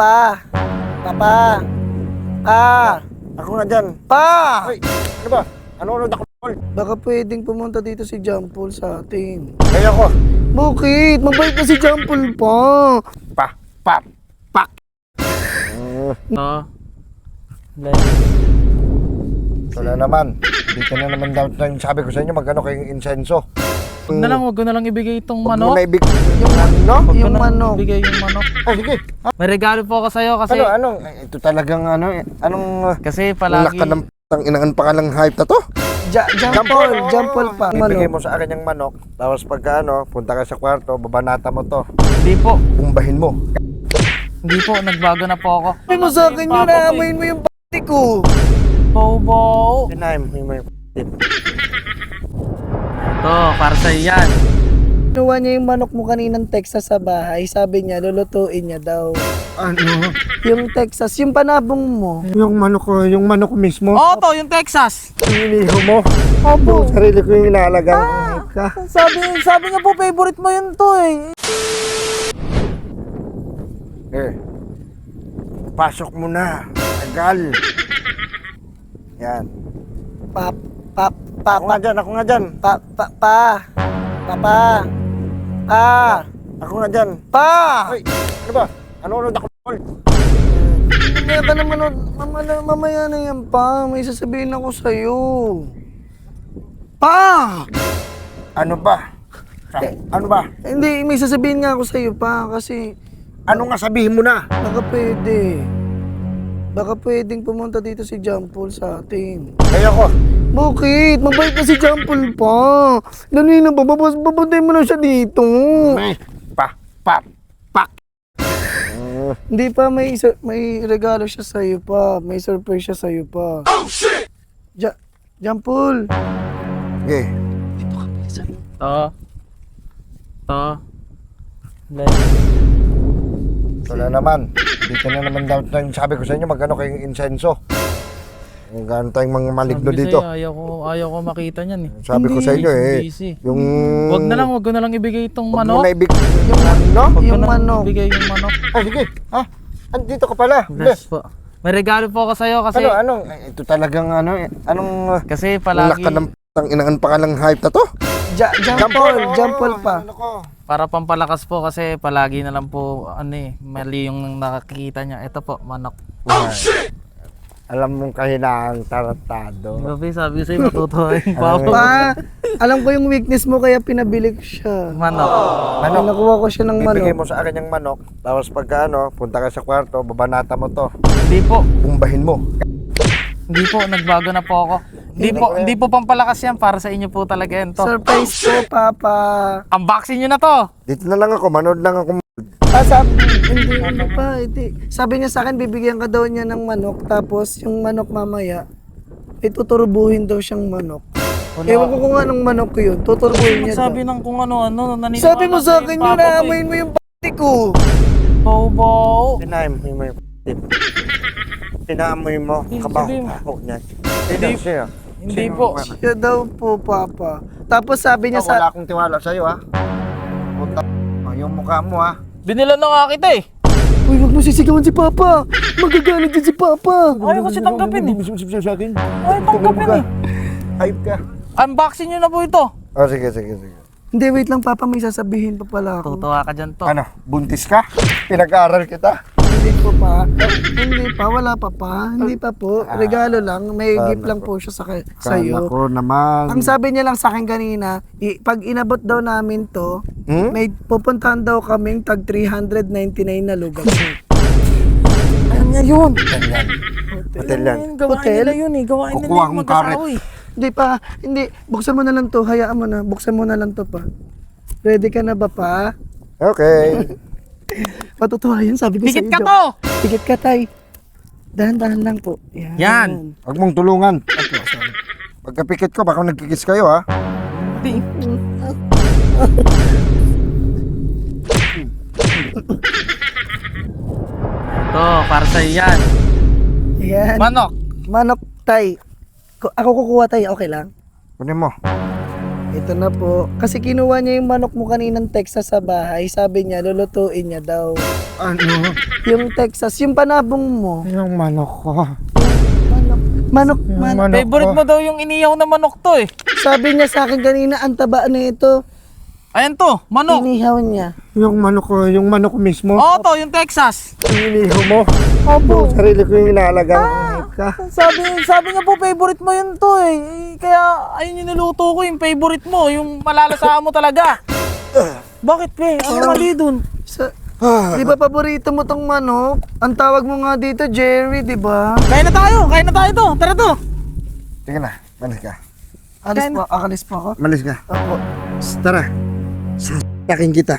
Pa! Papa! Pa! Ako nga dyan. Pa! Ay, ano ba? Ano ako? Baka pwedeng pumunta dito si John Paul sa atin. Kaya ako. Bakit? Mabait na si John Paul pa! Pak. Wala naman. Dito na naman daw sabi ko sa inyo magkano kayong insenso. Wag ko na lang ibigay itong Huwag mo manok. na yung ano? Wag ko Yung na lang manok. ibigay yung manok. Ah, sige. May regalo po ako sa'yo kasi Ano? Ito talagang ano, anong kasi palagi laka ng inangan pa ka ng hype na to? John Paul pa. Ibigay mo sa akin yung manok, tapos pagka punta ka sa kwarto, babanata mo to. hindi po. Bumbahin mo. Nagbago na po ako. Sabi mo sa akin yun, naamoyin mo yung pati ko. Bobo. Tinaim mo yung Ito, para sa'yo yan. Kinuha niya yung manok mo kaninang Texas sa bahay. Sabi niya, lulutuin niya daw. ano? Yung Texas, yung panabong mo. Yung manok mismo. Oo to, yung Texas. Iniho mo. Opo. Sarili ko yung inaalagang hype ka. Sabi niya po, favorite mo yun to eh. Pasok mo na. Tagal. Yan. Ako nga dyan. Papa. Ako nga dyan. Pa! Ay, ano ba? Ano ako? Mamaya ka naman, mamaya na yan pa. May sasabihin ako sa'yo. Pa! Ano ba? Ano ba? Hindi, may sasabihin nga ako sa'yo pa kasi Ano nga sabihin mo na? baka pwedeng pumunta dito si John Paul sa atin. Kaya ako. Bakit? Mabait na si John Paul pa. Lanina pa, babantay mo na siya dito. Pak. Hindi pa, may regalo siya sa'yo pa. May surprise siya sa'yo pa. Oh, shit! John Paul. Okay. To. Wala naman. Dito na naman daw sabi ko sa inyo magkano kayong insenso. Kung gaano tayong mga maligno dito. Ayaw ko makita niyan eh. Sabi ko sa inyo Busy. yung Wag ko na lang ibigay itong Huwag mo manok. na yung ano? Wag ko Yung na lang manok. ibigay yung manok. Ah, sige. Ha? Andito ka pala. Bless po. May regalo po ako sa'yo kasi Ito talagang anong kasi palagi laka ng inangan pa ka ng hype na to? John Paul pa. Ano ko? para pampalakas po kasi palagi na lang po mali yung nakakita niya. Ito po, manok. Alam mong kahinaang tarantado. Gabi, sabi sa'yo matutuwa yung papa. Pa, alam ko yung weakness mo kaya pinabili ko siya. Manok. Ano? Nakuha ko siya ng Bibigay manok. mo sa akin yung manok, tapos pagka punta ka sa kwarto, babanata mo to. Hindi po. Bumbahin mo. Hindi po, nagbago na po ako. Hindi po pampalakas yan, para sa inyo po talaga yan to. Surprise ko, Papa. Unboxing nyo na to. Dito na lang ako, manood lang ako. Hindi. Sabi niya sa akin, bibigyan ka daw niya ng manok, tapos yung manok mamaya, tuturbuhin daw siyang manok. Ewan ko kung anong manok yun, tuturbuhin niya daw. Sabi ng kung ano, naniniwala Sabi mo sa akin yung yun, papa ko naamoyin mo yung pati ko. Bobo. Tinaim mo yung Tinaamoy mo, kabaho niya. Siya. Hindi po. Siya daw po, Papa. Tapos sabi niya Wala sa... akong tiwala sa'yo, ha? Puta, yung mukha mo, ha? Binila na nga kita eh. Uy, wag mo sisigawan si Papa. Magagalit din si Papa. Ayaw kasi tanggapin eh. Sa akin. Ayaw tanggapin eh. Hype ka. Unboxing nyo na po ito. Oh, sige. Hindi, wait lang, Papa. May sasabihin pa pala ako. Tutuwa ka dyan to. Ano, buntis ka? Pinag-aaral kita. Hindi po pa. Hindi pa. Wala pa pa. Hindi pa po. Regalo lang. May gift lang po siya sa'yo. Ko naman. Ang sabi niya lang sa akin kanina, pag inabot daw namin to, may pupuntahan daw kaming tag 399 na lugar. Alam niya yun. Hotel yan. Gawain Hotel? nila yun eh. Gawain nila Kukuha yung akong karet. mag-asawa eh. Hindi pa. Hindi. Buksan mo na lang to. Hayaan mo na. Buksan mo na lang to pa. Ready ka na ba pa? Okay. Matutuwa yan. Sabi ko Dikit sa ka iyo. to! Dikit ka, tay. Dahan-dahan lang po. Yan. Huwag mong tulungan. Pagkapikit ko, baka nagkikis kayo, ha? Di. Ito, para sa'yo yan. Yan. Manok. Manok, tay. Ako kukuha, tay. Okay lang? Kunin mo. Ito na po. Kasi kinuha niya yung manok mo kaninang Texas sa bahay. Sabi niya, lulutuin niya daw. Ano? Yung Texas, yung panabong mo. Yung manok ko. Manok. Manok Favorite ko. mo daw yung inihaw na manok to eh. Sabi niya sa akin kanina, ang taba na ito. Ayan to, manok. Inihaw niya. Yung manok ko, yung manok mismo. Oo to, yung Texas. Iniho mo. Opo. Sarili ko yung inaalagaan. Ka. Sabi niya po favorite mo yun to eh. Kaya ayun yung niluto ko, yung favorite mo, yung malalasahan mo talaga. Bakit pre? Ano mali dun? Di ba paborito mo tong manok? Ang tawag mo nga dito, Jerry, di ba? Kain na tayo to. Tara to. Sige na, malis ka. Akalis po ako. Malis ka. Opo. Tara. Sasakin kita.